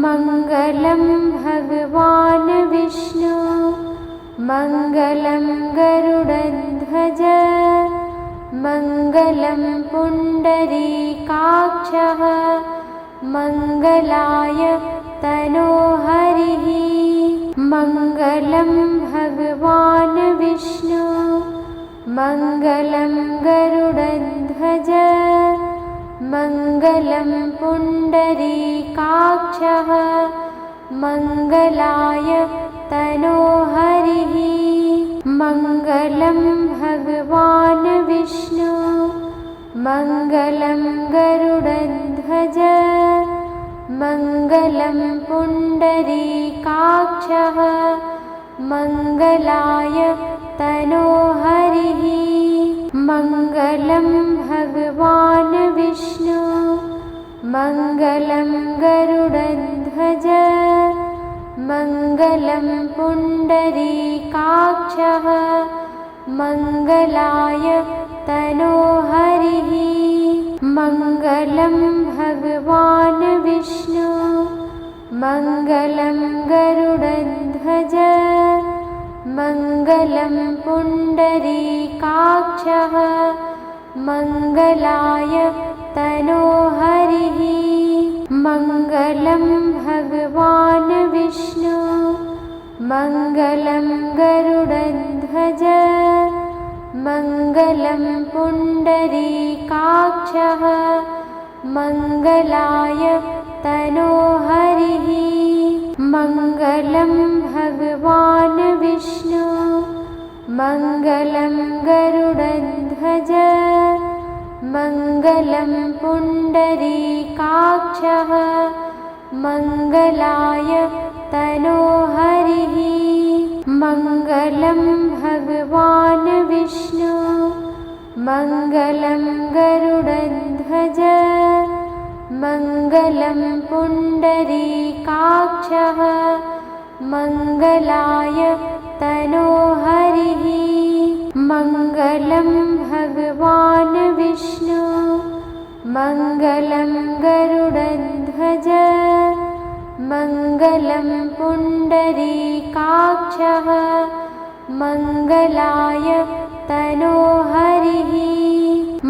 मङ्गलं भगवान् विष्णु मङ्गलं गरुडध्वज मङ्गलं पुण्डरीकाक्षः मङ्गलाय तनोहरिः। मङ्गलं भगवान् विष्णु मङ्गलं गरुडध्वज मङ्गलं पुण्डरीकाक्षः मङ्गलाय तनोहरिः। मङ्गलं भगवान् विष्णु मङ्गलं गरुडध्वज मङ्गलं पुण्डरीकाक्षः मङ्गलाय तनोहरिः। मङ्गलं भगवान् विष्णु मङ्गलं गरुडध्वज मङ्गलं पुण्डरीकाक्षः मङ्गलाय तनोहरिः। मङ्गलं भगवान् विष्णु मङ्गलं गरुडध्वज मङ्गलं पुण्डरीकाक्षः मङ्गलाय तनोहरिः। मङ्गलं भगवान् विष्णु मङ्गलं गरुडध्वज मङ्गलं पुण्डरीकाक्षः मङ्गलाय तनोहरिः। मङ्गलं भगवान् विष्णु मङ्गलं गरुडध्वज मङ्गलं पुण्डरीकाक्षः मङ्गलाय तनोहरिः। मङ्गलं भगवान् विष्णु मङ्गलं गरुडध्वज मङ्गलं पुण्डरीकाक्षः मङ्गलाय तनोहरिः। मङ्गलं भगवान् विष्णु मङ्गलं गरुडध्वज मङ्गलं पुण्डरीकाक्षः मङ्गलाय तनोहरिः।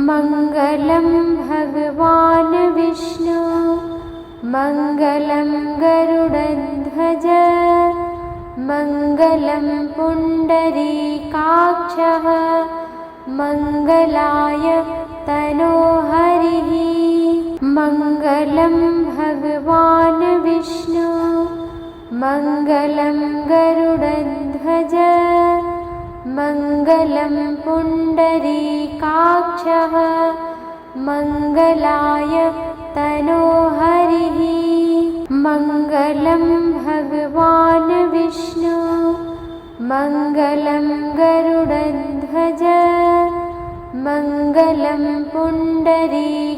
मङ्गलं भगवान् विष्णु मङ्गलं गरुडध्वज मङ्गलं पुण्डरीकाक्षः मङ्गलाय तनोहरिः। मङ्गलं भगवान् विष्णु मङ्गलं गरुडध्वज मङ्गलं पुण्डरीकाक्षः मङ्गलाय तनोहरिः। मङ्गलं भगवान् विष्णु मङ्गलं गरुडध्वज मङ्गलं पुण्डरीकाक्षः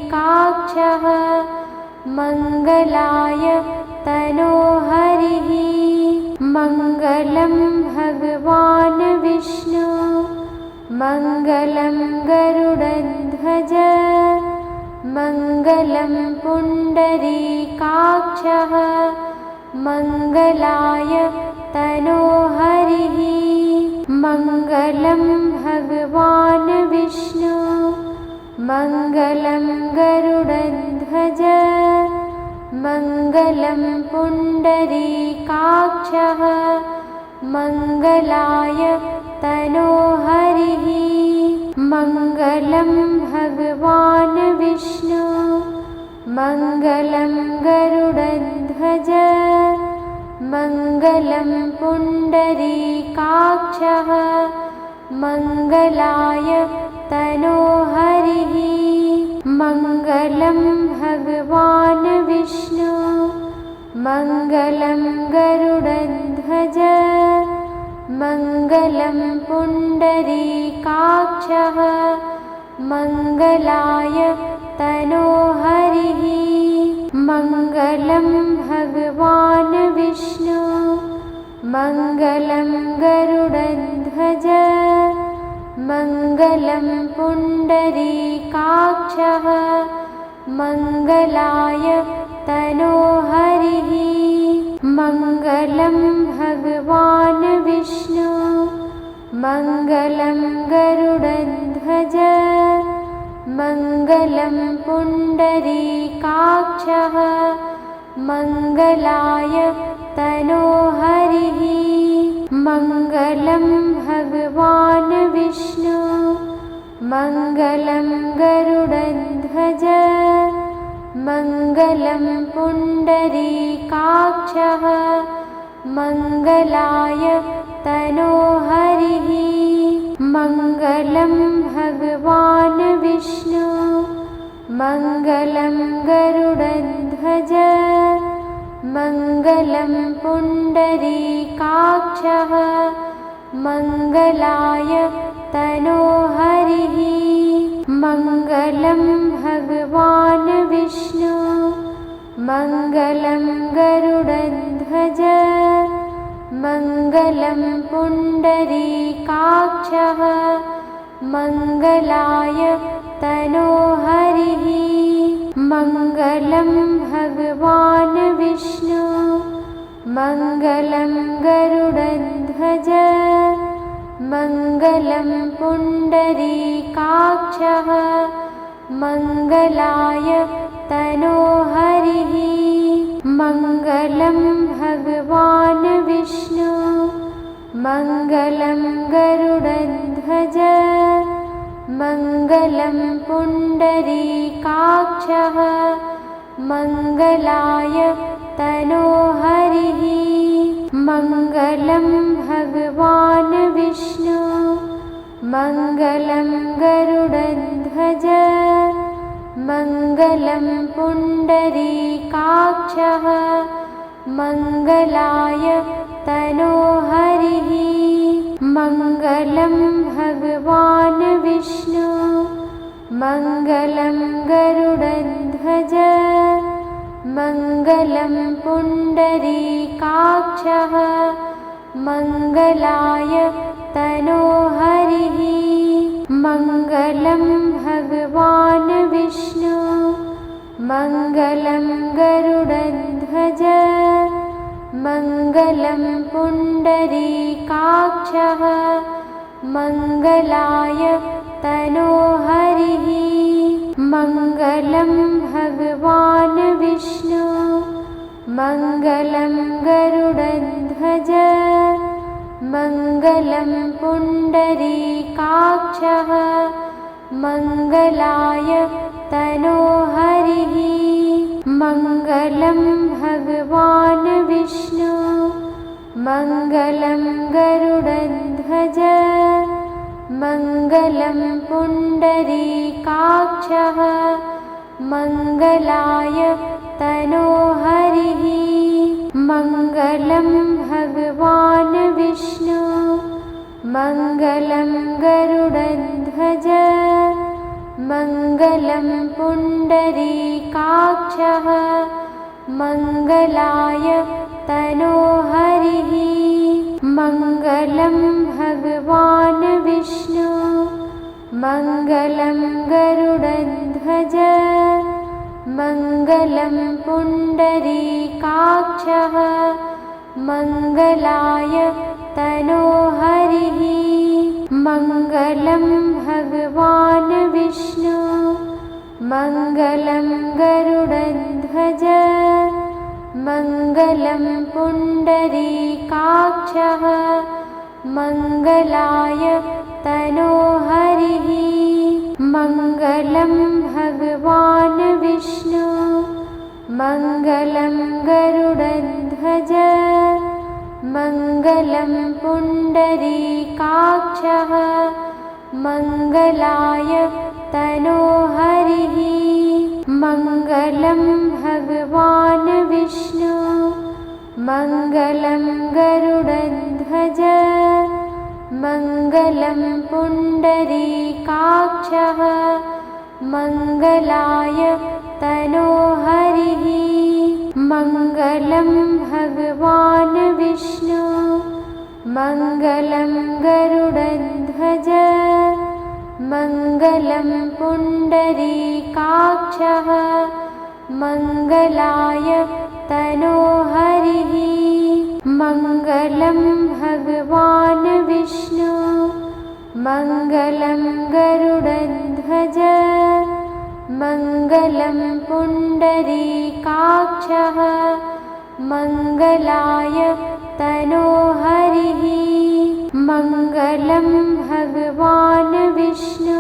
मङ्गलाय तनोहरिः। मङ्गलं भगवान् विष्णु मङ्गलं गरुडध्वज मङ्गलं पुण्डरीकाक्षः मङ्गलाय तनोहरिः। मङ्गलं भगवान् विष्णु मङ्गलं गरुडध्वज मङ्गलं पुण्डरीकाक्षः मङ्गलाय तनोहरिः। मङ्गलं भगवान् विष्णु मङ्गलं गरुडध्वज मङ्गलं पुण्डरीकाक्षः मङ्गलाय तनोहरिः। मङ्गलं भगवान् विष्णु मङ्गलं गरुडध्वज मङ्गलं पुण्डरीकाक्षः मङ्गलाय तनोहरिः। मङ्गलं भगवान् विष्णु मङ्गलं गरुडध्वज मङ्गलं पुण्डरीकाक्षः मङ्गलाय तनोहरिः। मङ्गलं भगवान् विष्णु मङ्गलं गरुडध्वज मङ्गलं पुण्डरीकाक्षः मङ्गलाय तनोहरिः मङ्गलं भगवान् विष्णु मङ्गलं गरुडध्वज मङ्गलं पुण्डरीकाक्षः मङ्गलाय तनोहरिः मङ्गलं भगवान् विष्णु मङ्गलं गरुडध्वज मङ्गलं पुण्डरीकाक्षः मङ्गलाय तनोहरिः मङ्गलं भगवान् विष्णु मङ्गलं गरुडध्वज मङ्गलं पुण्डरीकाक्षः मङ्गलाय तनोहरिः मङ्गलं भगवान् विष्णु मङ्गलं गरुडध्वज मङ्गलं पुण्डरीकाक्षः मङ्गलाय तनोहरिः मङ्गलं भगवान् विष्णु मङ्गलं गरुडध्वज मङ्गलं पुण्डरीकाक्षः मङ्गलाय तनोहरिः मङ्गलं भगवान् विष्णु मङ्गलं गरुडध्वज मङ्गलं पुण्डरीकाक्षः मङ्गलाय तनोहरिः मङ्गलं भगवान् विष्णु मङ्गलं गरुडध्वज मङ्गलं पुण्डरीकाक्षः मङ्गलाय तनोहरिः मङ्गलं भगवान् विष्णु मङ्गलं गरुडध्वज मङ्गलं पुण्डरीकाक्षः मङ्गलाय तनोहरिः मङ्गलं भगवान् विष्णु मङ्गलं गरुडध्वज मङ्गलं पुण्डरीकाक्षः मङ्गलाय तनोहरिः मङ्गलं भगवान् विष्णु मङ्गलं गरुडध्वज मङ्गलं पुण्डरीकाक्षः मङ्गलाय तनोहरिः मङ्गलं भगवान् विष्णु मङ्गलं गरुडध्वज मङ्गलं पुण्डरीकाक्षः मङ्गलाय तनोहरिः मङ्गलं भगवान् विष्णु मङ्गलं गरुडध्वज मङ्गलं पुण्डरीकाक्षः मङ्गलाय तनोहरिः मङ्गलं भगवान् विष्णु मङ्गलं गरुडध्वज मङ्गलं पुण्डरीकाक्षः मङ्गलाय तनोहरिः मङ्गलं भगवान् विष्णु मङ्गलं गरुडध्वज मङ्गलं पुण्डरीकाक्षः मङ्गलाय तनोहरिः मङ्गलं भगवान् विष्णु मङ्गलं गरुडध्वज मङ्गलं पुण्डरीकाक्षः मङ्गलाय तनोहरिः मङ्गलं भगवान् विष्णु मङ्गलं गरुडध्वज मङ्गलं पुण्डरीकाक्षः मङ्गलाय तनोहरिः मङ्गलं गरुडध्वज मङ्गलं पुण्डरीकाक्षः मङ्गलाय तनोहरिः मङ्गलं भगवान् विष्णु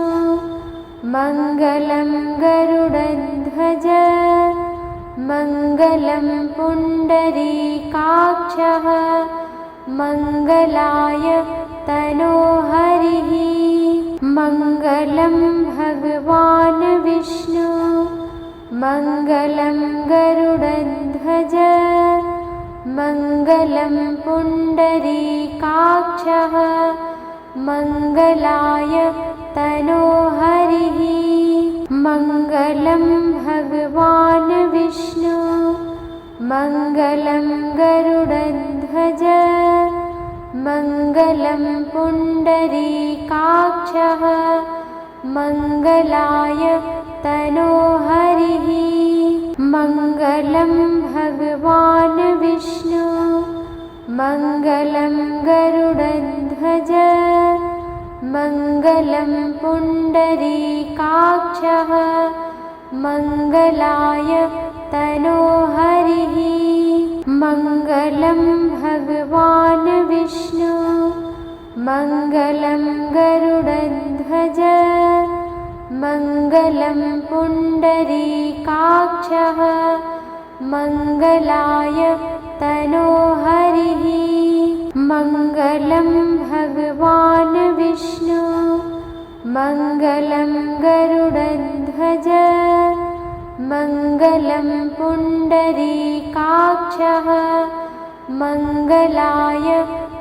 मङ्गलं गरुडध्वज मङ्गलं पुण्डरीकाक्षः मङ्गलाय तनोहरिः मङ्गलं भगवान् विष्णु मङ्गलं गरुडध्वज मङ्गलं पुण्डरीकाक्षः मङ्गलाय तनोहरिः मङ्गलं भगवान् विष्णु मङ्गलं गरुडध्वज मङ्गलं पुण्डरीकाक्षः मङ्गलाय तनोहरिः मङ्गलं भगवान् विष्णु मङ्गलं गरुडध्वज मङ्गलं पुण्डरीकाक्षः मङ्गलाय तनोहरिः मङ्गलं भगवान् विष्णु मङ्गलं गरुडध्वज मङ्गलं पुण्डरीकाक्षः मङ्गलाय तनोहरिः मङ्गलं भगवान् विष्णु मङ्गलं गरुडध्वज मङ्गलं पुण्डरीकाक्षः मङ्गलाय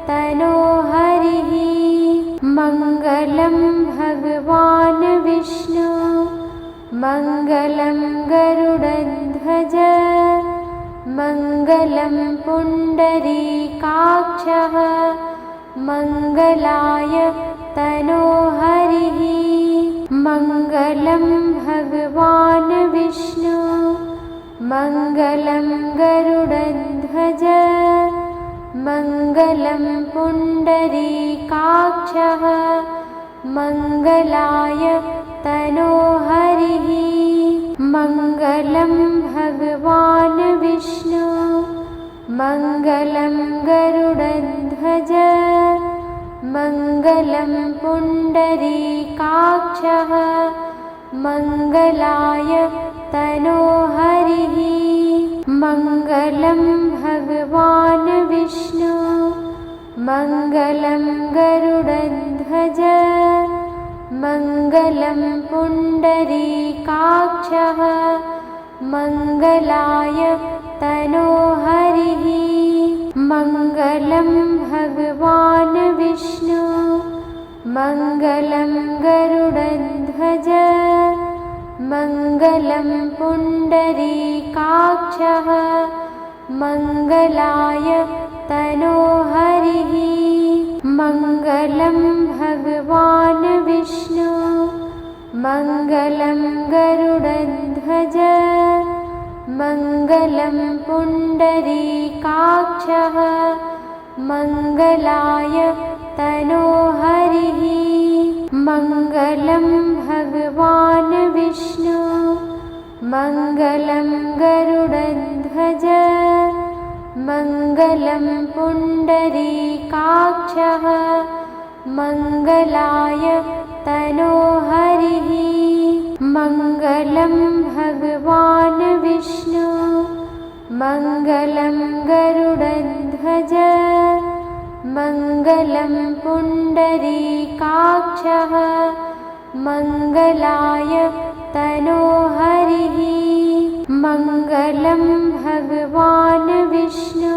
तनोहरिः मङ्गलं भगवान् विष्णु मङ्गलं गरुडध्वज मङ्गलं पुण्डरीकाक्षः मङ्गलाय तनोहरिः मङ्गलं भगवान् विष्णु मङ्गलं गरुडध्वज मङ्गलं पुण्डरीकाक्षः मङ्गलाय तनोहरिः मङ्गलं भगवान् विष्णु मङ्गलं गरुडध्वज मङ्गलं पुण्डरीकाक्षः मङ्गलाय तनोहरिः मङ्गलं भगवान् विष्णु मङ्गलं गरुडध्वज मङ्गलं पुण्डरीकाक्षः मङ्गलाय तनोहरिः मङ्गलं भगवान् विष्णु मङ्गलं गरुडध्वज मङ्गलं पुण्डरीकाक्षः मङ्गलाय तनोहरिः मङ्गलं भगवान् विष्णु मङ्गलं गरुडध्वज मङ्गलं पुण्डरीकाक्षः मङ्गलाय तनोहरिः मङ्गलं भगवान् विष्णु मङ्गलं गरुडध्वज मङ्गलं पुण्डरीकाक्षः मङ्गलाय तनोहरिः मङ्गलं भगवान् विष्णु मङ्गलं गरुडध्वज मङ्गलं पुण्डरीकाक्षः मङ्गलाय तनोहरिः मङ्गलं भगवान् विष्णु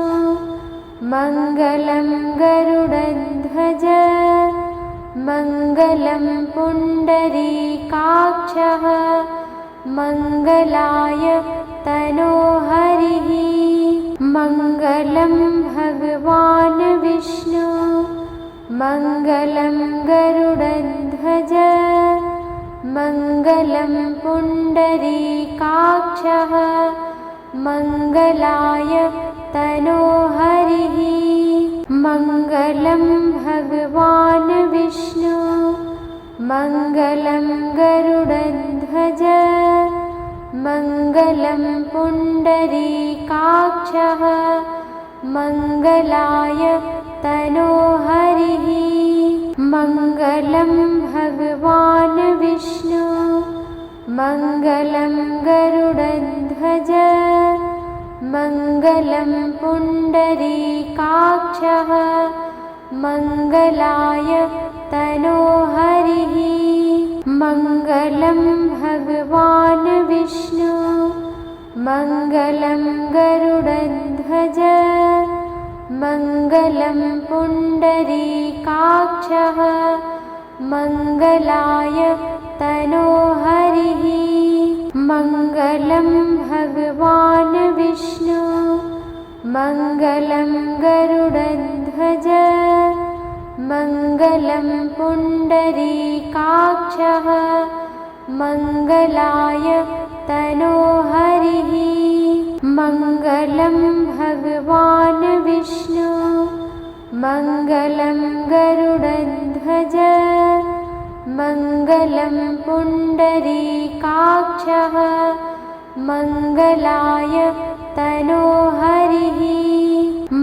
मङ्गलं गरुडध्वज मङ्गलं पुण्डरीकाक्षः मङ्गलाय तनोहरिः मङ्गलं भगवान् विष्णु मङ्गलं गरुडध्वज मङ्गलं पुण्डरीकाक्षः मङ्गलाय तनोहरिः मङ्गलं भगवान् विष्णु मङ्गलं गरुडध्वज मङ्गलं पुण्डरीकाक्षः मङ्गलाय तनोहरिः मङ्गलं भगवान् विष्णु मङ्गलं गरुडध्वज मङ्गलं पुण्डरीकाक्षः मङ्गलाय तनोहरिः मङ्गलं भगवान् विष्णु मङ्गलं गरुडध्वज मङ्गलं पुण्डरीकाक्षः मङ्गलाय तनोहरिः मङ्गलं भगवान् विष्णु मङ्गलं गरुडध्वज मङ्गलं पुण्डरीकाक्षः मङ्गलाय तनोहरिः मङ्गलं भगवान् विष्णु मङ्गलं गरुडध्वज मङ्गलं पुण्डरीकाक्षः मङ्गलाय तनोहरिः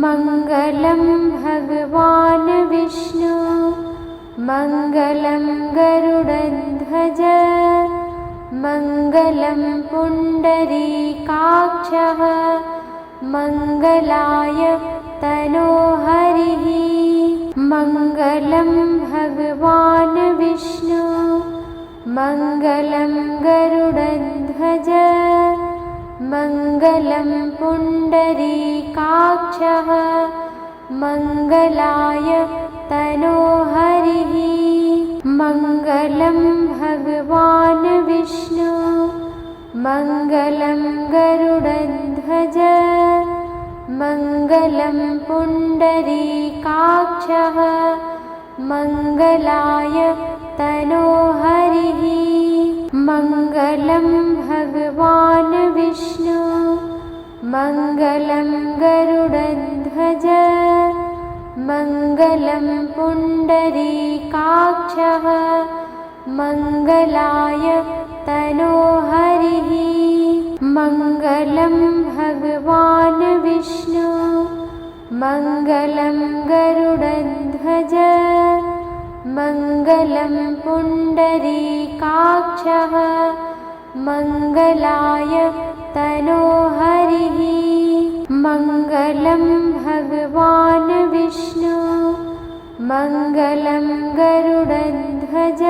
मङ्गलं भगवान् विष्णु मङ्गलं गरुडध्वज मङ्गलं पुण्डरीकाक्षः मङ्गलाय तनोहरिः मङ्गलं भगवान् विष्णु मङ्गलं गरुडध्वज मङ्गलं पुण्डरीकाक्षः मङ्गलाय तनोहरिः मङ्गलं भगवान् विष्णु मङ्गलं गरुडध्वज मङ्गलं पुण्डरीकाक्षः मङ्गलाय तनोहरिः मङ्गलं भगवान् विष्णु मङ्गलं गरुडध्वज मङ्गलं पुण्डरीकाक्षः मङ्गलाय तनोहरिः मङ्गलं भगवान् विष्णु मङ्गलं गरुडध्वज मङ्गलं पुण्डरीकाक्षः मङ्गलाय तनोहरिः मङ्गलं भगवान् विष्णु मङ्गलं गरुडध्वज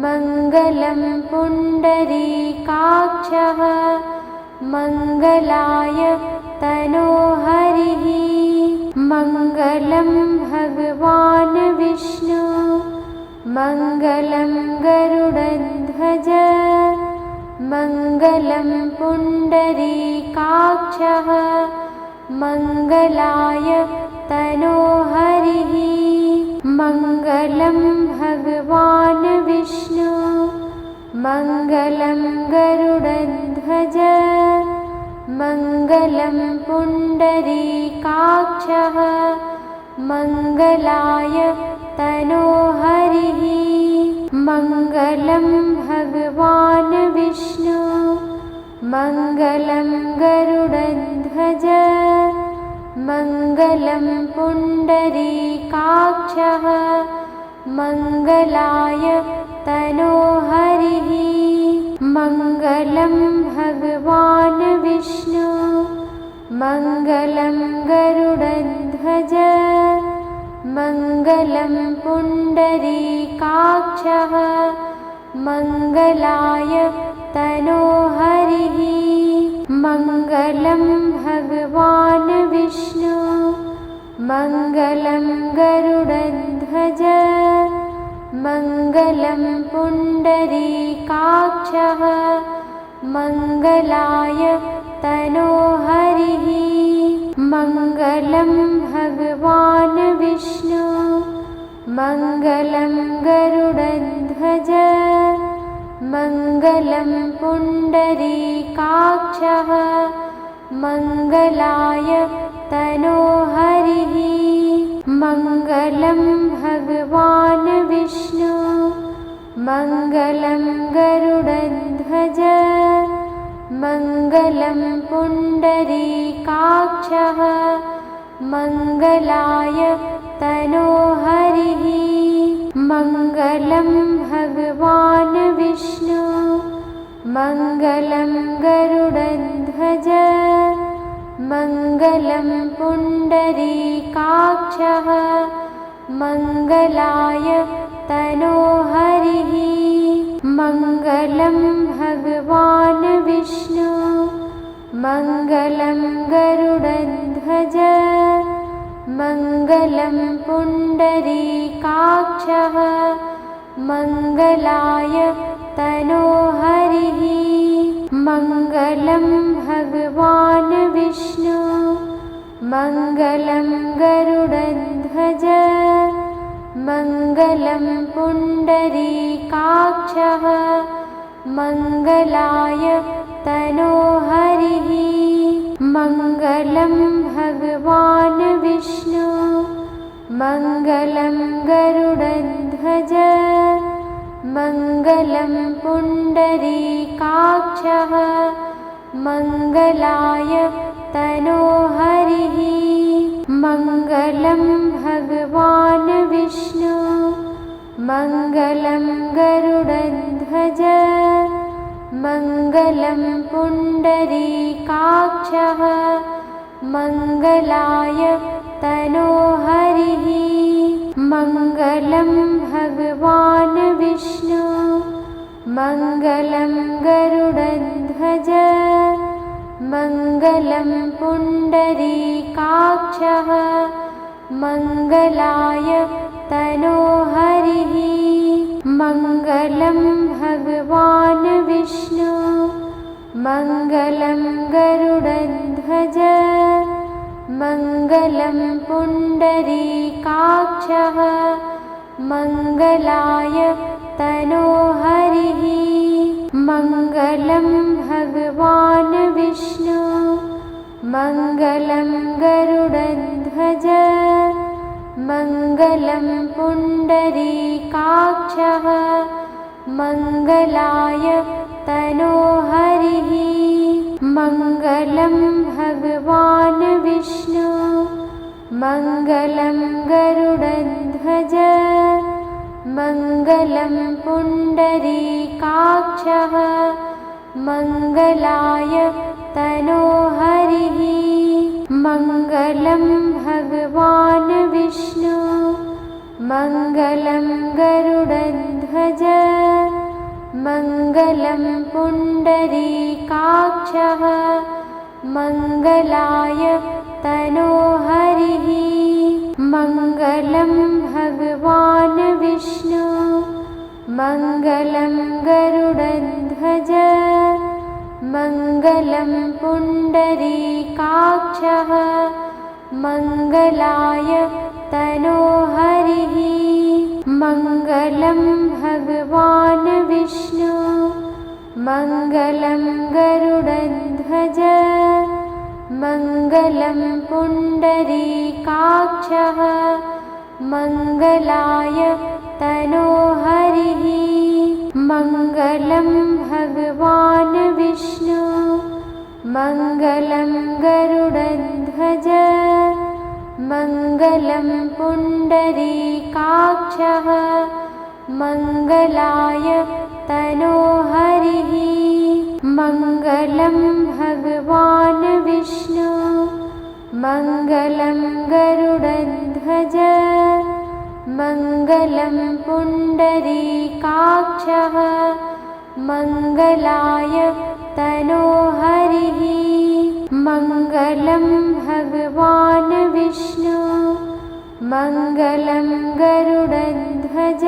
मङ्गलं पुण्डरीकाक्षः मङ्गलाय तनोहरिः मङ्गलं भगवान् विष्णु मङ्गलं गरुडध्वज मङ्गलं पुण्डरीकाक्षः मङ्गलाय तनोहरिः मङ्गलं भगवान् विष्णु मङ्गलं गरुडध्वज मङ्गलं पुण्डरीकाक्षः मङ्गलाय तनोहरिः मङ्गलं भगवान् विष्णु मङ्गलं गरुडध्वज मङ्गलं पुण्डरीकाक्षः मङ्गलाय तनोहरिः मङ्गलं भगवान् विष्णु मङ्गलं गरुडध्वज मङ्गलं पुण्डरीकाक्षः मङ्गलाय तनोहरिः मङ्गलं भगवान् विष्णु मङ्गलं गरुडध्वज मङ्गलं पुण्डरीकाक्षः मङ्गलाय तनोहरिः मङ्गलं भगवान् विष्णु मङ्गलं गरुडध्वज मङ्गलं पुण्डरीकाक्षः मङ्गलाय तनोहरिः मङ्गलं भगवान् विष्णु मङ्गलं गरुडध्वज मङ्गलं पुण्डरीकाक्षः मङ्गलाय तनोहरिः मङ्गलं भगवान् विष्णु मङ्गलं गरुडध्वज मङ्गलं पुण्डरीकाक्षः मङ्गलाय तनोहरिः मङ्गलं भगवान् विष्णु मङ्गलं गरुडध्वज मङ्गलं पुण्डरीकाक्षः मङ्गलाय तनोहरिः मङ्गलं भगवान् विष्णु मङ्गलं गरुडध्वज मङ्गलं पुण्डरीकाक्षः मङ्गलाय तनोहरिः मङ्गलं भगवान् विष्णु मङ्गलं गरुडध्वज मङ्गलं पुण्डरीकाक्षः मङ्गलाय तनोहरिः मङ्गलं भगवान् विष्णु मङ्गलं गरुडध्वज मङ्गलं पुण्डरीकाक्षः मङ्गलाय तनोहरिः मङ्गलं भगवान् विष्णु मङ्गलं गरुडध्वज मङ्गलं पुण्डरीकाक्षः मङ्गलाय तनोहरिः मङ्गलं भगवान् विष्णु मङ्गलं गरुडध्वज मङ्गलं पुण्डरीकाक्षः मङ्गलाय तनोहरिः मङ्गलं भगवान् विष्णु मङ्गलं गरुडध्वज मङ्गलं पुण्डरीकाक्षः मङ्गलाय तनोहरिः मङ्गलं भगवान् विष्णु मङ्गलं गरुडध्वज मङ्गलं पुण्डरीकाक्षः मङ्गलाय तनोहरिः मङ्गलं भगवान् विष्णु मङ्गलं गरुडध्वज मङ्गलं पुण्डरीकाक्षः मङ्गलाय तनोहरिः मङ्गलं भगवान् विष्णु मङ्गलं गरुडध्वज मङ्गलं पुण्डरीकाक्षः मङ्गलाय तनोहरिः मङ्गलं भगवान् विष्णु मङ्गलं गरुडध्वज मङ्गलं पुण्डरीकाक्षः मङ्गलाय तनोहरिः मङ्गलं भगवान् विष्णु मङ्गलं गरुडध्वज मङ्गलं पुण्डरीकाक्षः मङ्गलाय तनोहरिः मङ्गलं भगवान् विष्णु मङ्गलं गरुडध्वज मङ्गलं पुण्डरीकाक्षः मङ्गलाय तनोहरिः मङ्गलं भगवान् विष्णु मङ्गलं गरुडध्वज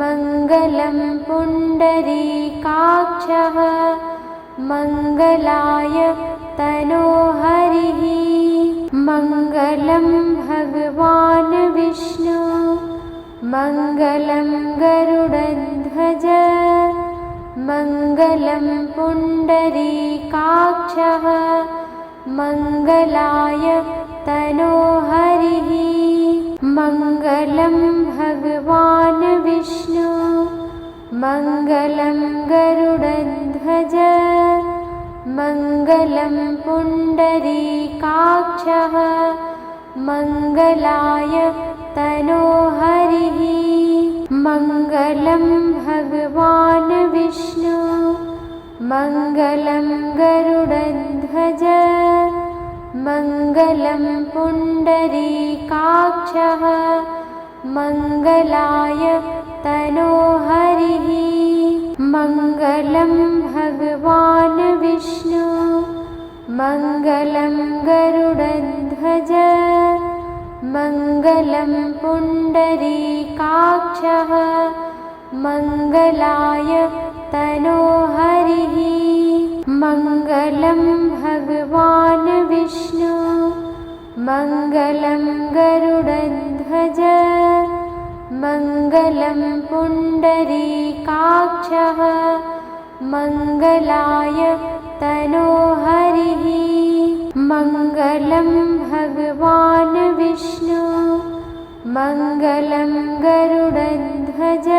मङ्गलं पुण्डरीकाक्षः मङ्गलाय तनोहरिः मङ्गलं भगवान् विष्णु मङ्गलं गरुडध्वज मङ्गलं पुण्डरीकाक्षः मङ्गलाय तनोहरिः मङ्गलं भगवान् विष्णु मङ्गलं गरुडध्वज मङ्गलं पुण्डरीकाक्षः मङ्गलाय तनोहरिः मङ्गलं भगवान् विष्णु मङ्गलं गरुडध्वज मङ्गलं पुण्डरीकाक्षः मङ्गलाय तनोहरिः मङ्गलं भगवान् विष्णु मङ्गलं गरुडध्वज मङ्गलं पुण्डरीकाक्षः मङ्गलाय तनोहरिः मङ्गलं भगवान् विष्णु मङ्गलं गरुडध्वज मङ्गलं पुण्डरीकाक्षः मङ्गलाय तनोहरिः मङ्गलं भगवान् विष्णु मङ्गलं गरुडध्वज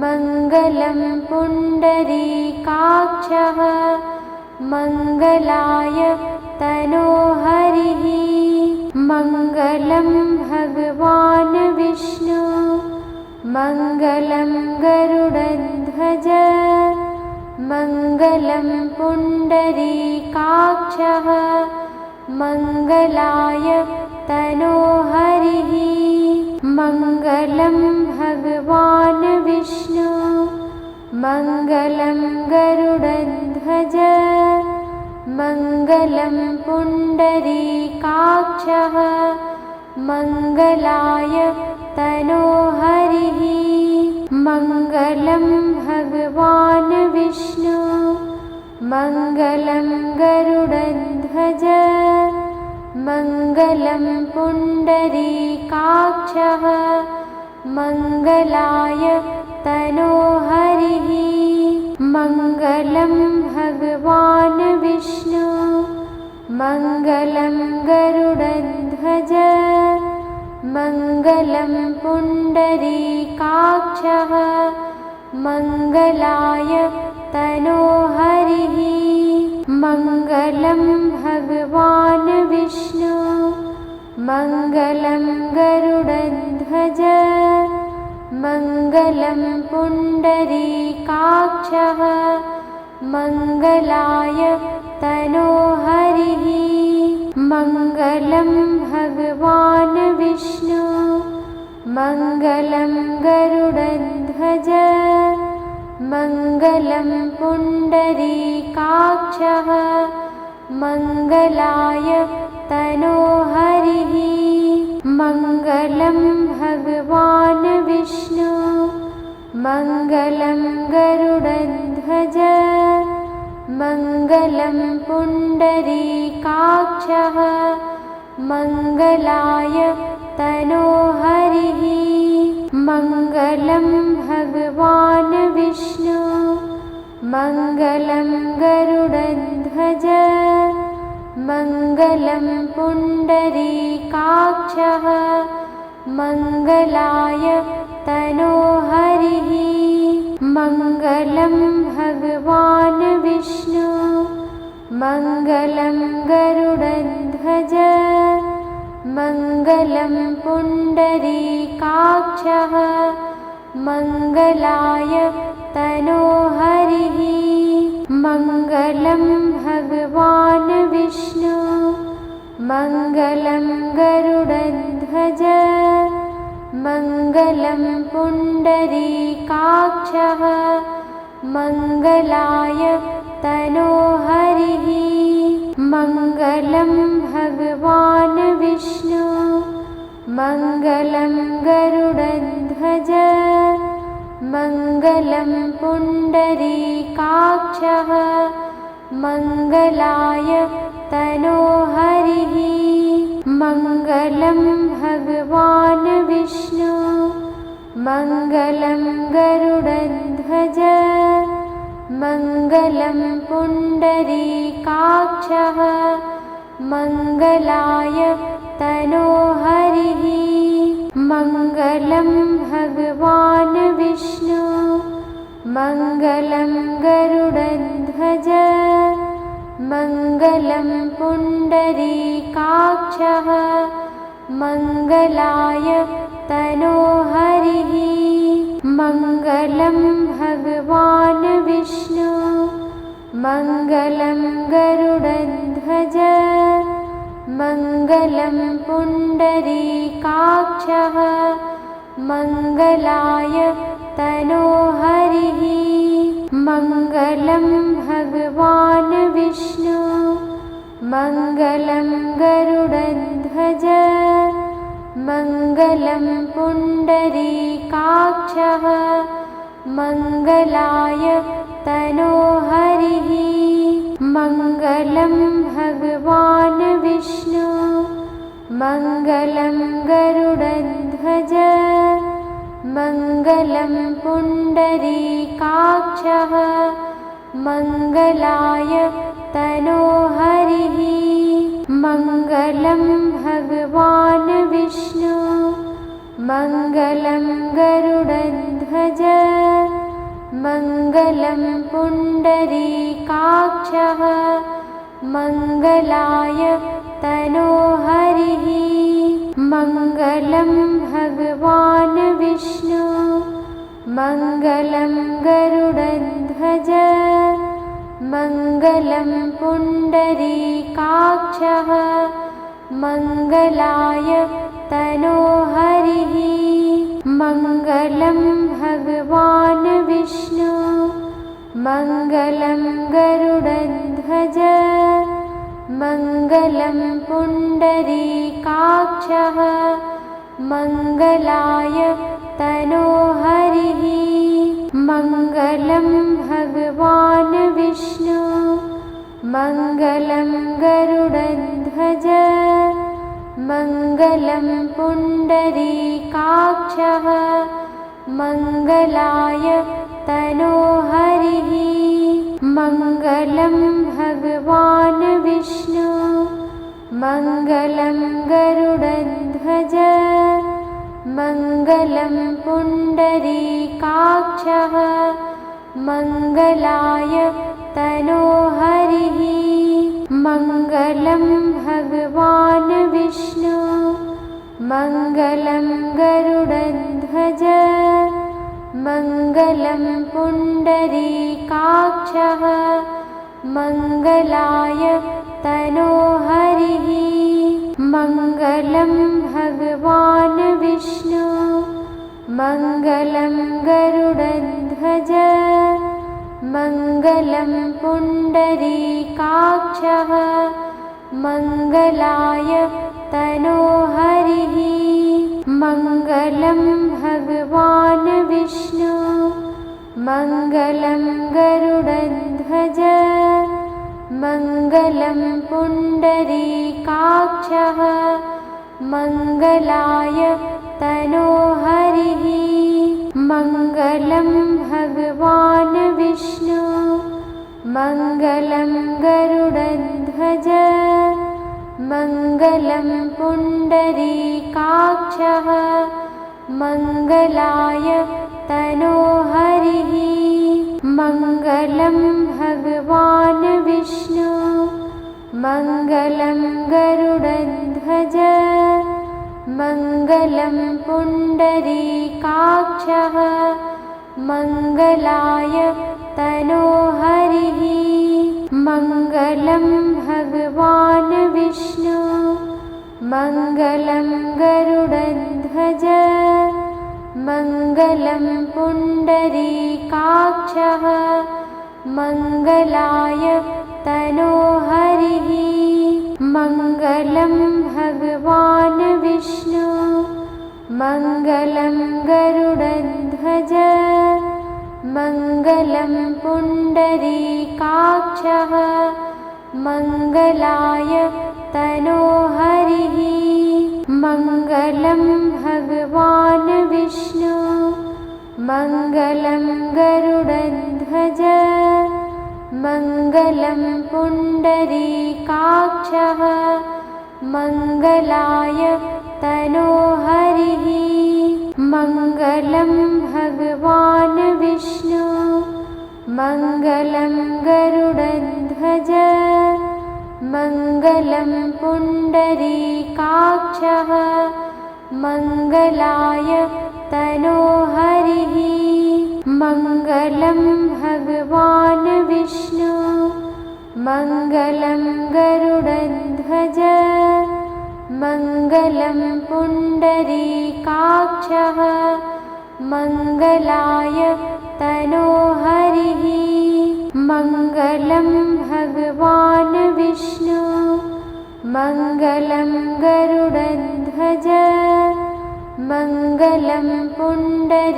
मङ्गलं पुण्डरीकाक्षः मङ्गलाय तनोहरिः मङ्गलं भगवान् विष्णु मङ्गलं गरुडध्वज मङ्गलं पुण्डरीकाक्षः मङ्गलाय तनोहरिः मङ्गलं भगवान् विष्णु मङ्गलं गरुडध्वज मङ्गलं पुण्डरीकाक्षः मङ्गलाय तनोहरिः मङ्गलं भगवान् विष्णु मङ्गलं गरुडध्वज मङ्गलं पुण्डरीकाक्षः मङ्गलाय तनोहरिः मङ्गलं भगवान् विष्णु मङ्गलं गरुडध्वज मङ्गलं पुण्डरीकाक्षः मङ्गलाय तनोहरिः मङ्गलं भगवान् विष्णु मङ्गलं गरुडध्वज मङ्गलं पुण्डरीकाक्षः मङ्गलाय तनोहरिः मङ्गलं भगवान् विष्णु मङ्गलं गरुडध्वज मङ्गलं पुण्डरीकाक्षः मङ्गलाय तनोहरिः मङ्गलं भगवान् विष्णु मङ्गलं गरुडध्वज मङ्गलं पुण्डरीकाक्षः मङ्गलाय तनोहरिः मङ्गलं भगवान् विष्णु मङ्गलं गरुडध्वज मङ्गलं पुण्डरीकाक्षः मङ्गलाय तनोहरिः मङ्गलं भगवान् विष्णु मङ्गलं गरुडध्वज मङ्गलं पुण्डरीकाक्षः मङ्गलाय तनोहरिः मङ्गलं भगवान् विष्णु मङ्गलं गरुडध्वज मङ्गलं पुण्डरीकाक्षः मङ्गलाय तनोहरिः मङ्गलं भगवान् विष्णु मङ्गलं गरुडध्वज मङ्गलं पुण्डरीकाक्षः मङ्गलाय तनोहरिः मङ्गलं भगवान् विष्णु मङ्गलं गरुडध्वज मङ्गलं पुण्डरीकाक्षः मङ्गलाय तनोहरिः मङ्गलं भगवान् विष्णु मङ्गलं गरुडध्वज मङ्गलं पुण्डरीकाक्षः मङ्गलाय तनोहरिः मङ्गलं भगवान् विष्णु मङ्गलं गरुडध्वज मङ्गलं पुण्डरीकाक्षः मङ्गलाय तनोहरिः मङ्गलं भगवान् विष्णु मङ्गलं गरुडध्वज मङ्गलं पुण्डरीकाक्षः मङ्गलाय तनोहरिः मङ्गलं भगवान् विष्णु मङ्गलं गरुडध्वज मङ्गलं पुण्डरीकाक्षः मङ्गलाय तनोहरिः मङ्गलं भगवान् विष्णु मङ्गलं गरुडध्वज मङ्गलं पुण्डरीकाक्षः मङ्गलाय तनोहरिः मङ्गलं भगवान् विष्णु मङ्गलं गरुडध्वज मङ्गलं पुण्डरीकाक्षः मङ्गलाय तनोहरिः मङ्गलं भगवान् विष्णु मङ्गलं गरुडध्वज मङ्गलं पुण्डरीकाक्षः मङ्गलाय तनोहरिः मङ्गलं भगवान् विष्णु मङ्गलं गरुडध्वज मङ्गलं पुण्डरीकाक्षः मङ्गलाय तनोहरिः मङ्गलं भगवान् विष्णु मङ्गलं गरुडध्वज मङ्गलं पुण्डरीकाक्षः मङ्गलाय तनोहरिः मङ्गलं भगवान् विष्णु मङ्गलं गरुडध्वज मङ्गलं पुण्डरीकाक्षः मङ्गलाय तनोहरिः मङ्गलं भगवान् विष्णु मङ्गलं गरुडध्वज मङ्गलं पुण्डरीकाक्षः मङ्गलाय तनोहरिः मङ्गलं भगवान् विष्णु मङ्गलं गरुडध्वज मङ्गलं पुण्डरीकाक्षः मङ्गलाय तनोहरिः मङ्गलं भगवान् विष्णु मङ्गलं गरुडध्वज मङ्गलं पुण्डरीकाक्षः मङ्गलाय तनोहरिः मङ्गलं भगवान् विष्णु मङ्गलं गरुडध्वज मङ्गलं पुण्डरीकाक्षः मङ्गलाय तनोहरिः मङ्गलं भगवान् विष्णु मङ्गलं गरुडध्वज मङ्गलं पुण्डरीकाक्षः मङ्गलाय तनोहरिः मङ्गलं भगवान् विष्णु मङ्गलं गरुडध्वज मङ्गलं पुण्डरीकाक्षः मङ्गलाय तनोहरिः मङ्गलं भगवान् विष्णु मङ्गलं गरुडध्वज मङ्गलं पुण्डरीकाक्षः मङ्गलाय तनोहरिः मङ्गलं भगवान् विष्णु मङ्गलं गरुडध्वज मङ्गलं पुण्डरीकाक्षः मङ्गलाय तनोहरिः मङ्गलं भगवान् विष्णु मङ्गलं गरुडध्वज मङ्गलं पुण्डरीकाक्षः मङ्गलाय तनोहरिः मङ्गलं भगवान् विष्णु मङ्गलं गरुडध्वज मङ्गलं पुण्डरीकाक्षः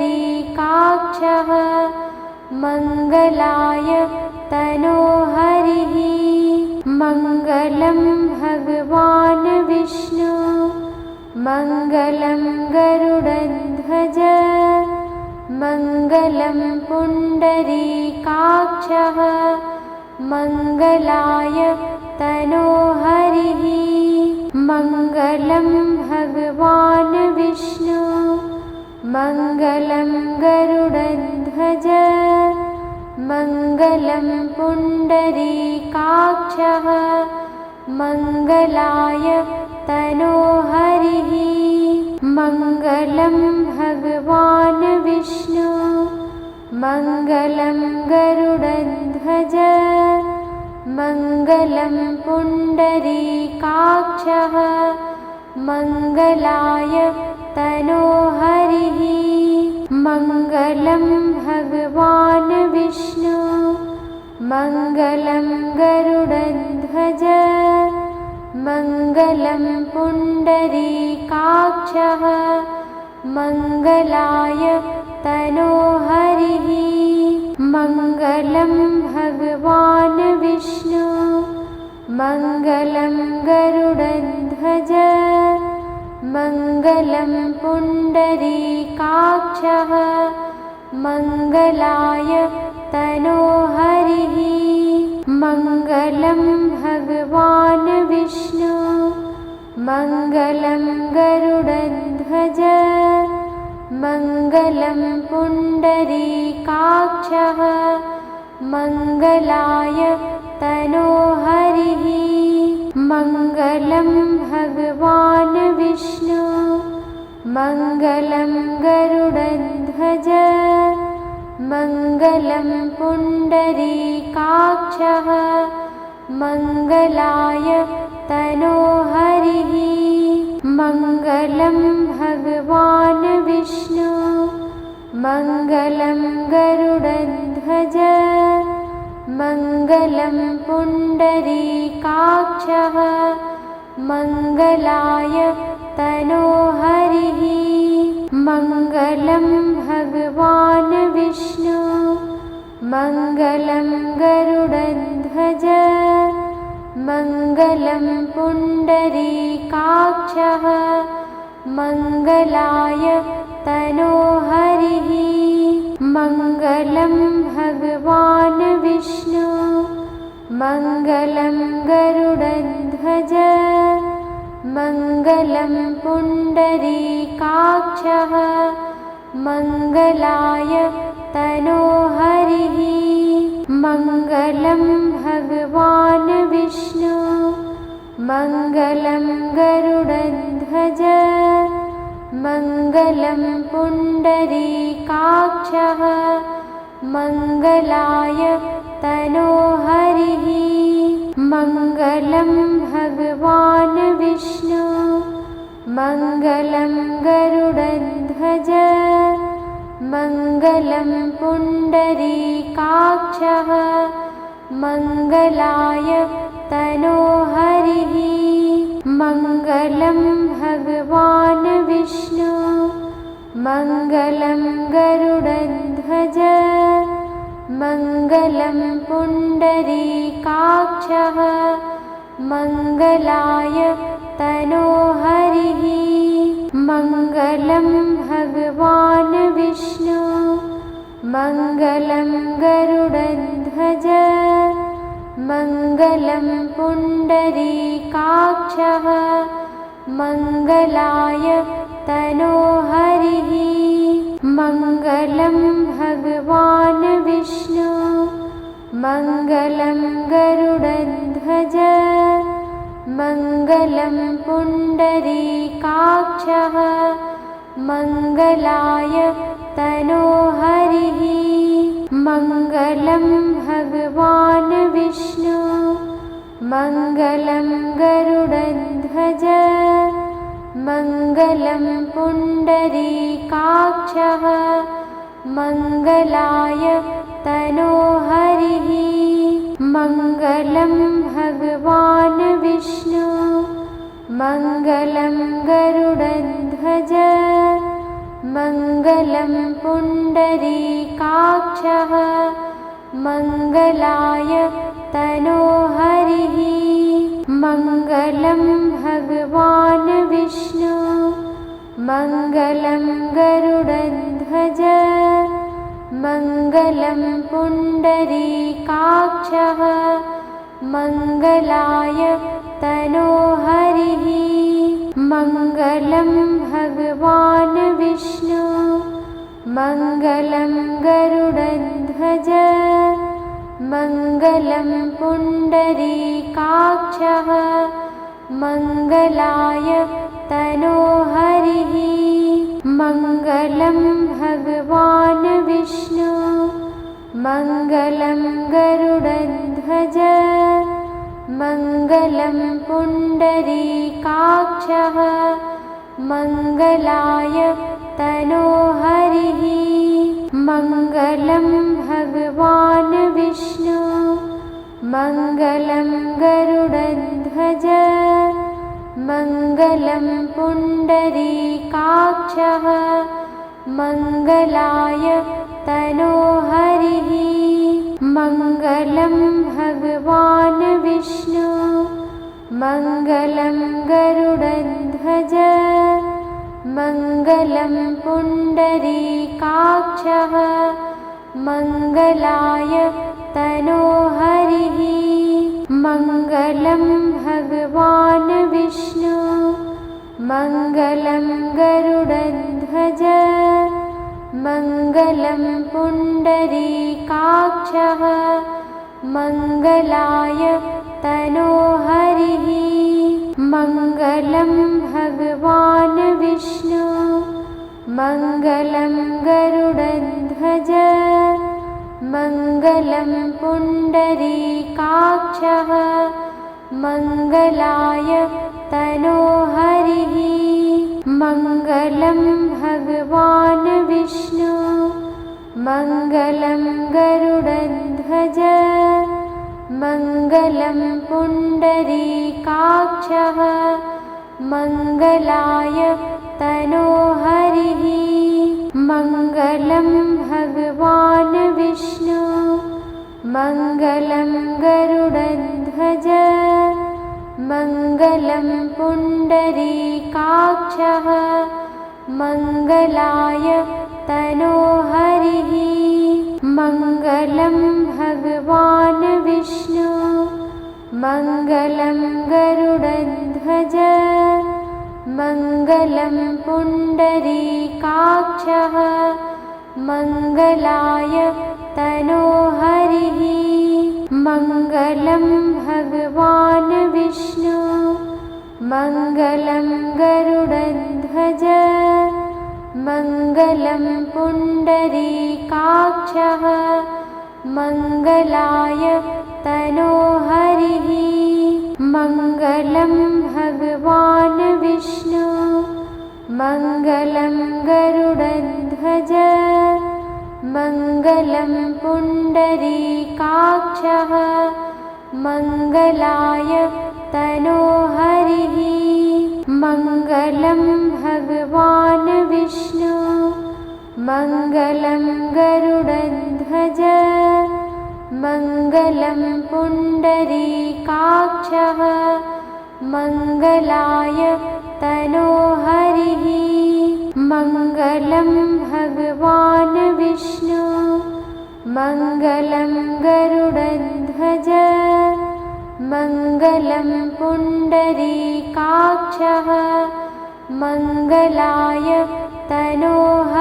मङ्गलाय तनोहरिः मङ्गलं भगवान् विष्णु मङ्गलं गरुडध्वज मङ्गलं पुण्डरीकाक्षः मङ्गलाय तनोहरिः मङ्गलं भगवान् विष्णु मङ्गलं गरुडध्वज मङ्गलं पुण्डरीकाक्षः मङ्गलाय तनोहरिः मङ्गलं भगवान् विष्णु मङ्गलं गरुडध्वज मङ्गलं पुण्डरीकाक्षः मङ्गलाय तनोहरिः मङ्गलं भगवान् विष्णु मङ्गलं गरुडध्वज मङ्गलं पुण्डरीकाक्षः मङ्गलाय तनोहरिः मङ्गलं भगवान् विष्णु मङ्गलं गरुडध्वज मङ्गलं पुण्डरीकाक्षः मङ्गलाय तनोहरिः मङ्गलं भगवान् विष्णु मङ्गलं गरुडध्वज मङ्गलं पुण्डरीकाक्षः मङ्गलाय तनोहरिः मङ्गलं भगवान् विष्णु मङ्गलं गरुडध्वज मङ्गलं पुण्डरीकाक्षः मङ्गलाय तनोहरिः मङ्गलं भगवान् विष्णु मङ्गलं गरुडध्वज मङ्गलं पुण्डरीकाक्षः मङ्गलाय तनोहरिः मङ्गलं भगवान् विष्णु मङ्गलं गरुडध्वज मङ्गलं पुण्डरीकाक्षः मङ्गलाय तनोहरिः मङ्गलं भगवान् विष्णु मङ्गलं गरुडध्वज मङ्गलं पुण्डरीकाक्षः मङ्गलाय तनोहरिः मङ्गलं भगवान् विष्णु मङ्गलं गरुडध्वज मङ्गलं पुण्डरीकाक्षः मङ्गलाय तनोहरिः मङ्गलं भगवान् विष्णु मङ्गलं गरुडध्वज मङ्गलं पुण्डरीकाक्षः मङ्गलाय तनोहरिः मङ्गलं भगवान् विष्णु मङ्गलं गरुडध्वज मङ्गलं पुण्डरीकाक्षः मङ्गलाय तनोहरिः मङ्गलं भगवान् विष्णु मङ्गलं गरुडध्वज मङ्गलं पुण्डरीकाक्षः मङ्गलाय तनोहरिः मङ्गलं भगवान् विष्णु मङ्गलं गरुडध्वज मङ्गलं पुण्डरीकाक्षः मङ्गलाय तनोहरिः मङ्गलं भगवान् विष्णु मङ्गलं गरुडध्वज मङ्गलं पुण्डरीकाक्षः मङ्गलाय तनोहरिः मङ्गलं भगवान् विष्णु मङ्गलं गरुडध्वज मङ्गलं पुण्डरीकाक्षः मङ्गलाय तनोहरिः मङ्गलं भगवान् विष्णु मङ्गलं गरुडध्वज मङ्गलं पुण्डरीकाक्षः मङ्गलाय तनोहरिः मङ्गलं भगवान् विष्णु मङ्गलं गरुडध्वज मङ्गलं पुण्डरीकाक्षः मङ्गलाय तनोहरिः मङ्गलं भगवान् विष्णु मङ्गलं गरुडध्वज मङ्गलं पुण्डरीकाक्षः मङ्गलाय तनोहरिः मङ्गलं भगवान् विष्णु मङ्गलं गरुडध्वज मङ्गलं पुण्डरीकाक्षः मङ्गलाय तनोहरिः मङ्गलं भगवान् विष्णु मङ्गलं गरुडध्वज मङ्गलं पुण्डरीकाक्षः मङ्गलाय तनोहरिः मङ्गलं भगवान् विष्णु मङ्गलं गरुडध्वज मङ्गलं पुण्डरीकाक्षः मङ्गलाय तनोहरिः मङ्गलं भगवान् विष्णु मङ्गलं गरुडध्वज मङ्गलं पुण्डरीकाक्षः मङ्गलाय तनोहरिः मङ्गलं भगवान् विष्णु मङ्गलं गरुडध्वज मङ्गलं पुण्डरीकाक्षः मङ्गलाय तनोहरिः मङ्गलं भगवान् विष्णु मङ्गलं गरुडध्वज मङ्गलं पुण्डरीकाक्षः मङ्गलाय तनोहरिः मङ्गलं भगवान् विष्णु मङ्गलं गरुडध्वज मङ्गलं पुण्डरीकाक्षः मङ्गलाय तनोहरिः मङ्गलं भगवान् विष्णु मङ्गलं गरुडध्वज मङ्गलं पुण्डरीकाक्षः मङ्गलाय तनोहरिः मङ्गलं भगवान् विष्णु मङ्गलं गरुडध्वज मङ्गलं पुण्डरीकाक्षः मङ्गलाय तनोहरिः मङ्गलं भगवान् विष्णु मङ्गलं गरुडध्वज मङ्गलं पुण्डरीकाक्षः मङ्गलाय तनोहरिः मङ्गलं भगवान् विष्णु मङ्गलं गरुडध्वज मङ्गलं पुण्डरीकाक्षः मङ्गलाय तनोहरिः